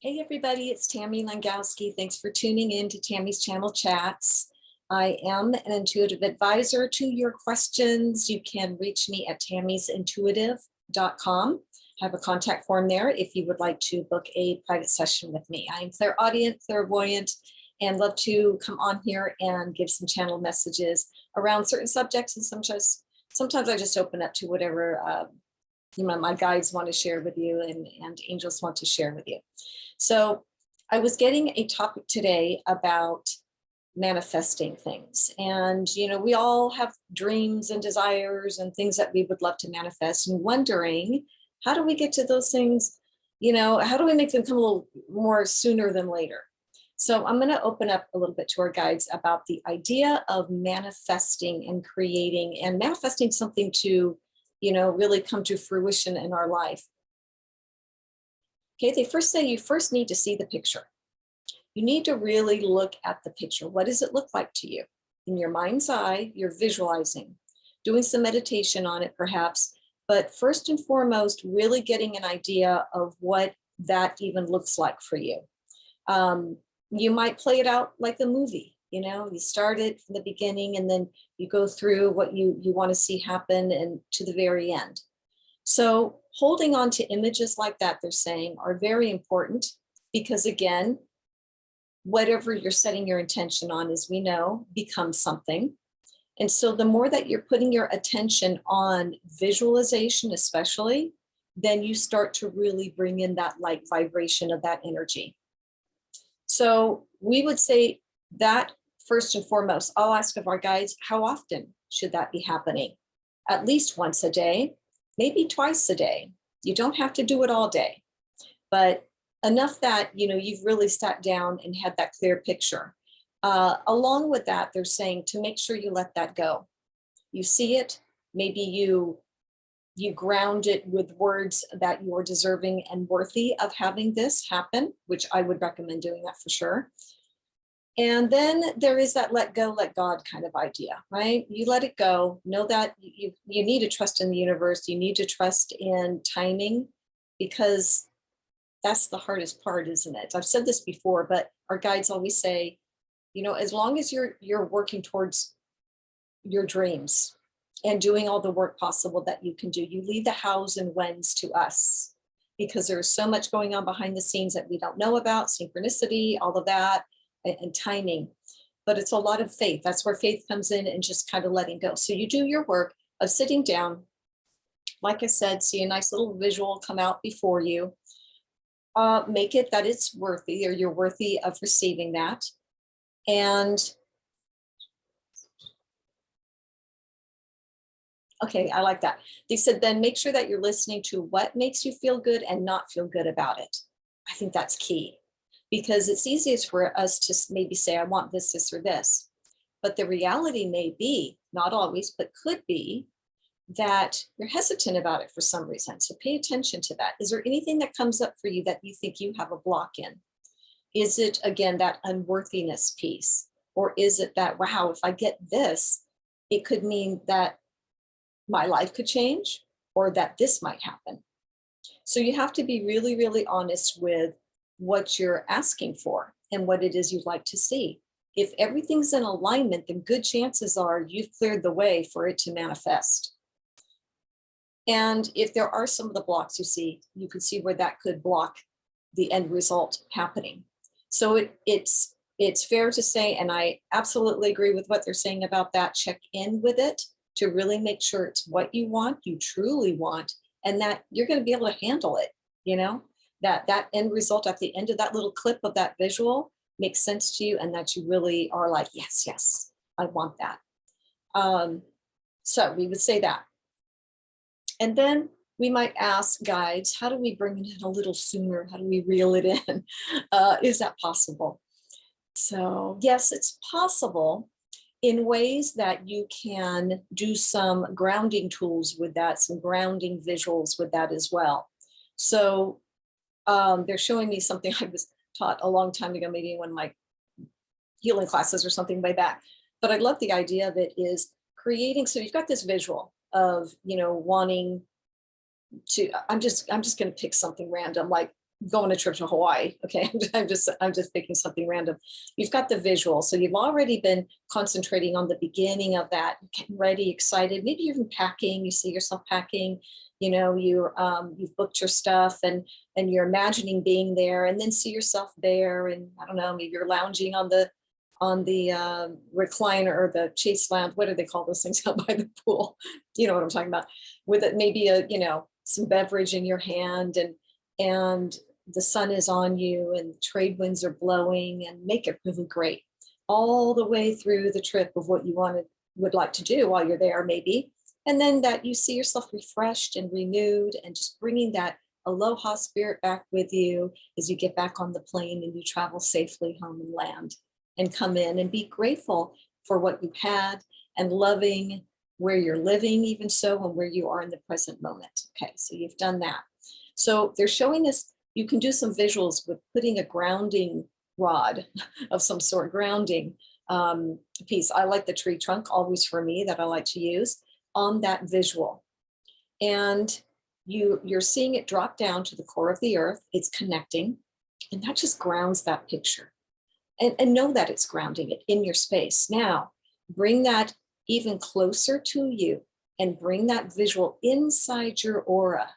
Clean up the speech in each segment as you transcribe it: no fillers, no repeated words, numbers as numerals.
Hey everybody, it's Tammy Langowski. Thanks for tuning in to Tammy's Channel Chats. I am an intuitive advisor to your questions. You can reach me at tammysintuitive.com. I have a contact form there if you would like to book a private session with me. I am clairaudient, clairvoyant, and love to come on here and give some channel messages around certain subjects. And sometimes I just open up to whatever my guides want to share with you and angels want to share with you. So I was getting a topic today about manifesting things. And, we all have dreams and desires and things that we would love to manifest, and wondering, how do we get to those things? How do we make them come a little more sooner than later? So I'm going to open up a little bit to our guides about the idea of manifesting and creating and manifesting something to, really come to fruition in our life. Okay, they first say you first need to see the picture. You need to really look at the picture. What does it look like to you? In your mind's eye, you're visualizing, doing some meditation on it perhaps, but first and foremost, really getting an idea of what that even looks like for you. You might play it out like a movie. You start it from the beginning and then you go through what you want to see happen and to the very end. So holding on to images like that, they're saying, are very important because, again, whatever you're setting your intention on, as we know, becomes something. And so the more that you're putting your attention on visualization, especially, then you start to really bring in that light vibration of that energy. So we would say that first and foremost. I'll ask of our guides, how often should that be happening? At least once a day, maybe twice a day. You don't have to do it all day, but enough that, you've really sat down and had that clear picture. Along with that, they're saying to make sure you let that go. You see it, maybe you ground it with words that you're deserving and worthy of having this happen, which I would recommend doing that for sure. And then there is that let go, let God kind of idea, right? You let it go, know that you need to trust in the universe. You need to trust in timing, because that's the hardest part, isn't it? I've said this before, but our guides always say, as long as you're working towards your dreams and doing all the work possible that you can do, you leave the hows and whens to us, because there's so much going on behind the scenes that we don't know about, synchronicity, all of that, and timing. But it's a lot of faith. That's where faith comes in, and just kind of letting go. So you do your work of sitting down, like I said, see a nice little visual come out before you. Make it that it's worthy, or you're worthy of receiving that. And okay, I like that. They said, then make sure that you're listening to what makes you feel good and not feel good about it. I think that's key, because it's easiest for us to maybe say, I want this, this, or this. But the reality may be, not always, but could be, that you're hesitant about it for some reason. So pay attention to that. Is there anything that comes up for you that you think you have a block in? Is it, again, that unworthiness piece? Or is it that, wow, if I get this, it could mean that my life could change, or that this might happen? So you have to be really, really honest with what you're asking for and what it is you'd like to see. If everything's in alignment, then good chances are you've cleared the way for it to manifest. And if there are some of the blocks you see, you can see where that could block the end result happening. So it's fair to say, and I absolutely agree with what they're saying about that, check in with it to really make sure it's what you want, you truly want, and that you're going to be able to handle it, that end result at the end of that little clip of that visual makes sense to you, and that you really are like, yes, I want that. So we would say that. And then we might ask guides, how do we bring it in a little sooner? How do we reel it in? Is that possible? So yes, it's possible in ways that you can do some grounding tools with that, some grounding visuals with that as well. So they're showing me something I was taught a long time ago, maybe in one of my healing classes or something way back. But I love the idea of it is creating. So you've got this visual of, wanting to, I'm just going to pick something random, like go on a trip to Hawaii. Okay, I'm just picking something random. You've got the visual, so you've already been concentrating on the beginning of that, getting ready, excited. Maybe you're even packing. You see yourself packing. You know, you've booked your stuff, and you're imagining being there, and then see yourself there. And I don't know, maybe you're lounging on the recliner or the chase lounge. What do they call those things out by the pool? You know what I'm talking about. With it, maybe some beverage in your hand, and the sun is on you and trade winds are blowing, and make it really great all the way through the trip of what you would like to do while you're there, maybe. And then that you see yourself refreshed and renewed, and just bringing that aloha spirit back with you as you get back on the plane and you travel safely home and land, and come in and be grateful for what you've had, and loving where you're living, even so, and where you are in the present moment. Okay, so you've done that. So they're showing us you can do some visuals with putting a grounding rod of some sort, grounding piece. I like the tree trunk, always for me, that I like to use on that visual. And you're seeing it drop down to the core of the earth. It's connecting, and that just grounds that picture. And know that it's grounding it in your space. Now, bring that even closer to you, and bring that visual inside your aura.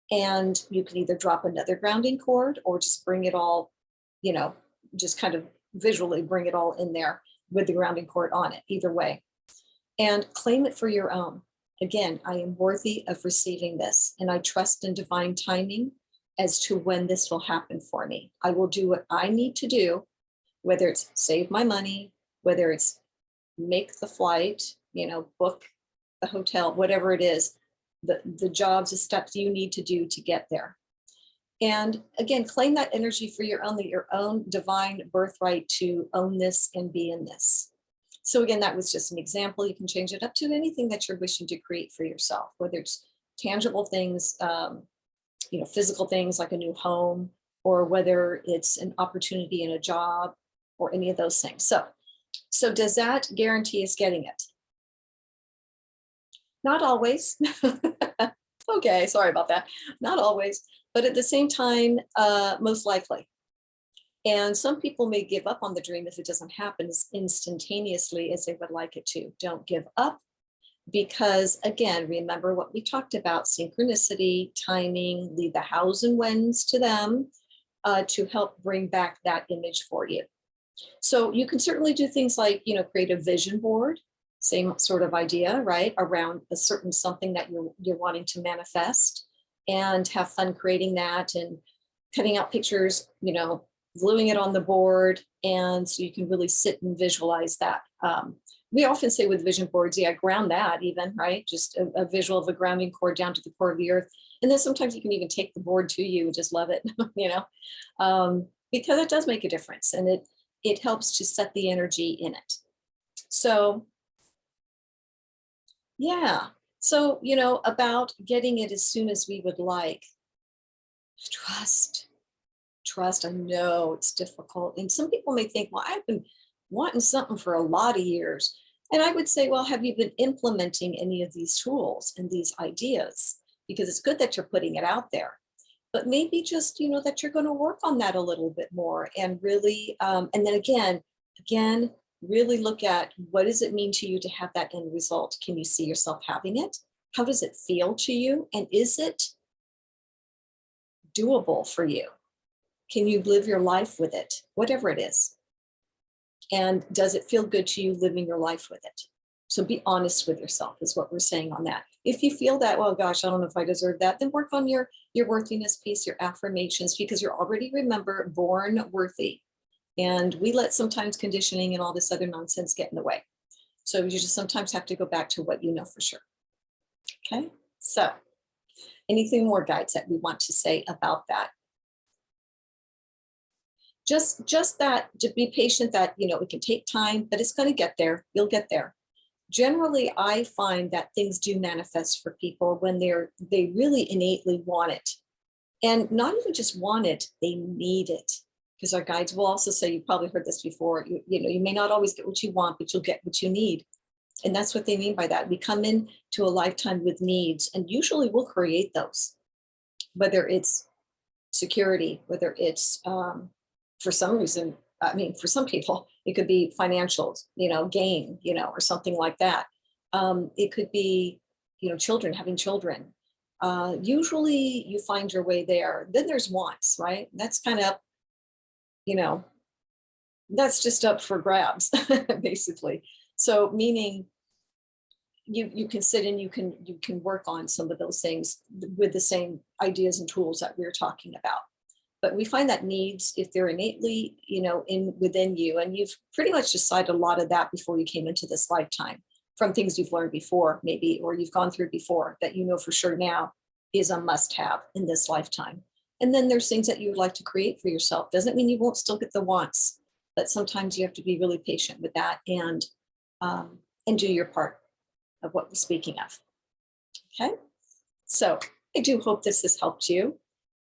And you can either drop another grounding cord, or just bring it all, just kind of visually bring it all in there with the grounding cord on it, either way. And claim it for your own. Again, I am worthy of receiving this, and I trust in divine timing as to when this will happen for me. I will do what I need to do, whether it's save my money, whether it's make the flight, book the hotel, whatever it is, the jobs, the steps you need to do to get there. And again, claim that energy for your own divine birthright to own this and be in this. So again, that was just an example. You can change it up to anything that you're wishing to create for yourself, whether it's tangible things, physical things like a new home, or whether it's an opportunity in a job, or any of those things. So does that guarantee us getting it? Not always. Okay, sorry about that. Not always, but at the same time, most likely. And some people may give up on the dream if it doesn't happen as instantaneously as they would like it to. Don't give up, because again, remember what we talked about: synchronicity, timing, leave the hows and whens to them to help bring back that image for you. So you can certainly do things like, create a vision board, same sort of idea, right? Around a certain something that you're wanting to manifest, and have fun creating that, and cutting out pictures, gluing it on the board. And so you can really sit and visualize that. We often say with vision boards, ground that even, right? Just a visual of a grounding cord down to the core of the earth. And then sometimes you can even take the board to you and just love it, because it does make a difference, and it helps to set the energy in it. So yeah, so, about getting it as soon as we would like. Trust. I know it's difficult. And some people may think, well, I've been wanting something for a lot of years. And I would say, well, have you been implementing any of these tools and these ideas? Because it's good that you're putting it out there, but maybe just, that you're going to work on that a little bit more, and really, and then again, really look at, what does it mean to you to have that end result? Can you see yourself having it? How does it feel to you? And is it doable for you? Can you live your life with it, whatever it is? And does it feel good to you living your life with it? So be honest with yourself is what we're saying on that. If you feel that, well, gosh, I don't know if I deserve that, then work on your worthiness piece, your affirmations, because you're already, remember, born worthy. And we let sometimes conditioning and all this other nonsense get in the way. So you just sometimes have to go back to what you know for sure. Okay, so anything more, guides, that we want to say about that? Just that, to be patient, that, it can take time, but it's going to get there. You'll get there. Generally, I find that things do manifest for people when they really innately want it. And not even just want it, they need it. Because our guides will also say, you've probably heard this before, you may not always get what you want, but you'll get what you need. And that's what they mean by that. We come into a lifetime with needs, and usually we'll create those, whether it's security, whether it's for some reason, I mean, for some people, it could be financial, gain, or something like that. It could be, children, having children. Usually you find your way there. Then there's wants, right? That's kind of, you know, that's just up for grabs, basically. So meaning you can sit and you can work on some of those things with the same ideas and tools that we're talking about. But we find that needs, if they're innately, in within you, and you've pretty much decided a lot of that before you came into this lifetime from things you've learned before, maybe, or you've gone through before that for sure now is a must have in this lifetime. And then there's things that you would like to create for yourself. Doesn't mean you won't still get the wants, but sometimes you have to be really patient with that and do your part of what we're speaking of. Okay. So I do hope this has helped you.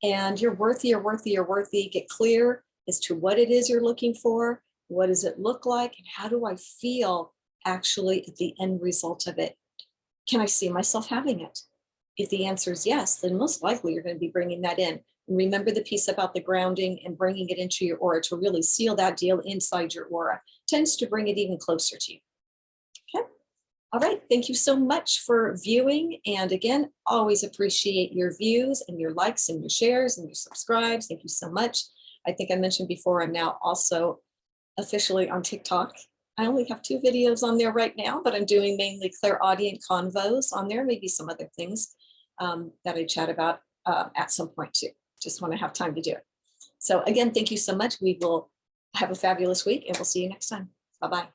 And you're worthy, you're worthy, you're worthy. Get clear as to what it is you're looking for. What does it look like? And how do I feel actually at the end result of it? Can I see myself having it? If the answer is yes, then most likely you're going to be bringing that in. And remember the piece about the grounding and bringing it into your aura to really seal that deal inside your aura tends to bring it even closer to you. Okay. All right. Thank you so much for viewing. And again, always appreciate your views and your likes and your shares and your subscribes. Thank you so much. I think I mentioned before, I'm now also officially on TikTok. I only have 2 videos on there right now, but I'm doing mainly clairaudient convos on there, maybe some other things that I chat about at some point too. Just want to have time to do it. So again, thank you so much. We will have a fabulous week and we'll see you next time. Bye-bye.